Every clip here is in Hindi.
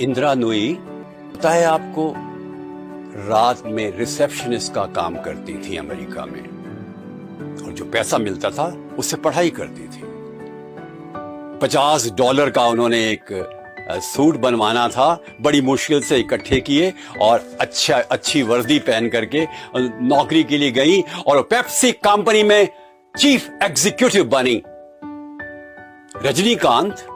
इंदिरा नूई, पता है आपको, रात में रिसेप्शनिस्ट का काम करती थी अमेरिका में, और जो पैसा मिलता था उससे पढ़ाई करती थी। $50 का उन्होंने एक सूट बनवाना था, बड़ी मुश्किल से इकट्ठे किए और अच्छी वर्दी पहन करके नौकरी के लिए गई और पेप्सी कंपनी में चीफ एग्जीक्यूटिव बनी। रजनीकांत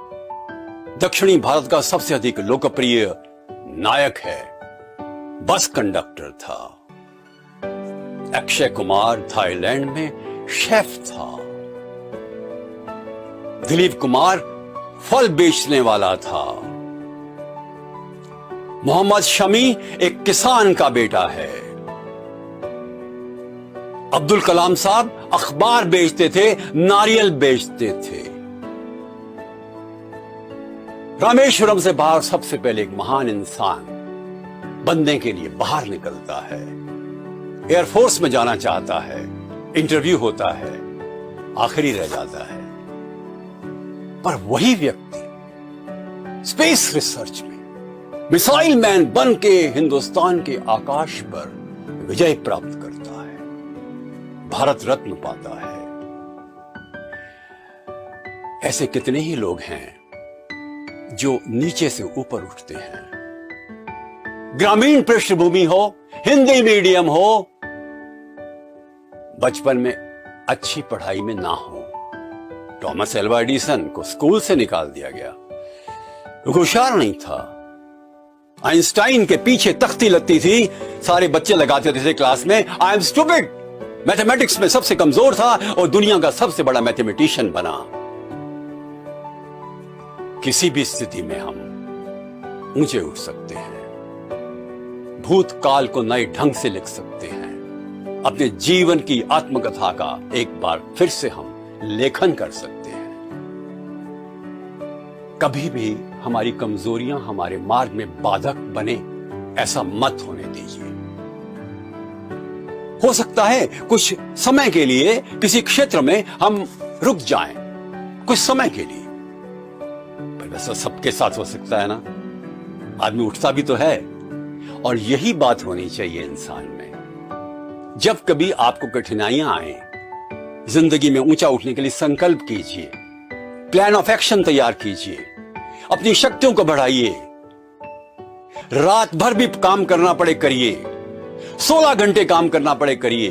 दक्षिणी भारत का सबसे अधिक लोकप्रिय नायक है, बस कंडक्टर था। अक्षय कुमार थाईलैंड में शेफ था। दिलीप कुमार फल बेचने वाला था। मोहम्मद शमी एक किसान का बेटा है। अब्दुल कलाम साहब अखबार बेचते थे, नारियल बेचते थे। रामेश्वरम से बाहर सबसे पहले एक महान इंसान बनने के लिए बाहर निकलता है, एयरफोर्स में जाना चाहता है, इंटरव्यू होता है, आखिरी रह जाता है। पर वही व्यक्ति स्पेस रिसर्च में मिसाइल मैन बन के हिंदुस्तान के आकाश पर विजय प्राप्त करता है, भारत रत्न पाता है। ऐसे कितने ही लोग हैं जो नीचे से ऊपर उठते हैं। ग्रामीण पृष्ठभूमि हो, हिंदी मीडियम हो, बचपन में अच्छी पढ़ाई में ना हो। थॉमस एल्वा एडिसन को स्कूल से निकाल दिया गया, होशियार नहीं था। आइंस्टाइन के पीछे तख्ती लगती थी, सारे बच्चे लगाते थे क्लास में, आई एम स्टूपिड। मैथमेटिक्स में सबसे कमजोर था और दुनिया का सबसे बड़ा मैथमेटिशियन बना। किसी भी स्थिति में हम ऊंचे उठ सकते हैं, भूतकाल को नए ढंग से लिख सकते हैं, अपने जीवन की आत्मकथा का एक बार फिर से हम लेखन कर सकते हैं। कभी भी हमारी कमजोरियां हमारे मार्ग में बाधक बने, ऐसा मत होने दीजिए। हो सकता है कुछ समय के लिए किसी क्षेत्र में हम रुक जाएं, कुछ समय के लिए, पर वैसा सबके साथ हो सकता है ना। आदमी उठता भी तो है, और यही बात होनी चाहिए इंसान में। जब कभी आपको कठिनाइयां आए, जिंदगी में ऊंचा उठने के लिए संकल्प कीजिए, प्लान ऑफ एक्शन तैयार कीजिए, अपनी शक्तियों को बढ़ाइए, रात भर भी काम करना पड़े करिए, 16 घंटे काम करना पड़े करिए।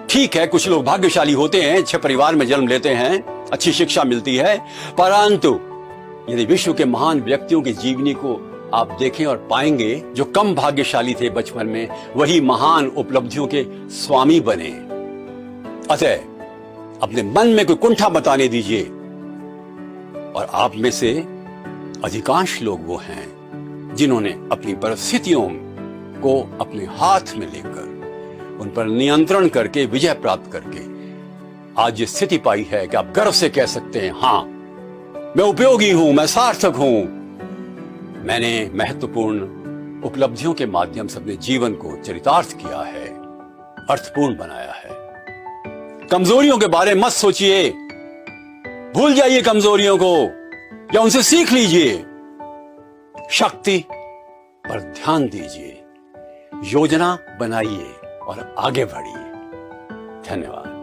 ठीक है, कुछ लोग भाग्यशाली होते हैं, अच्छे परिवार में जन्म लेते हैं, अच्छी शिक्षा मिलती है, परंतु यदि विश्व के महान व्यक्तियों की जीवनी को आप देखें और पाएंगे, जो कम भाग्यशाली थे बचपन में, वही महान उपलब्धियों के स्वामी बने। अतः अपने मन में कोई कुंठा बताने दीजिए, और आप में से अधिकांश लोग वो हैं जिन्होंने अपनी परिस्थितियों को अपने हाथ में लेकर, उन पर नियंत्रण करके, विजय प्राप्त करके आज ये स्थिति पाई है कि आप गर्व से कह सकते हैं, हां, मैं उपयोगी हूं, मैं सार्थक हूं, मैंने महत्वपूर्ण उपलब्धियों के माध्यम से अपने जीवन को चरितार्थ किया है, अर्थपूर्ण बनाया है। कमजोरियों के बारे में मत सोचिए, भूल जाइए कमजोरियों को, या उनसे सीख लीजिए। शक्ति पर ध्यान दीजिए, योजना बनाइए और आगे बढ़िए। धन्यवाद।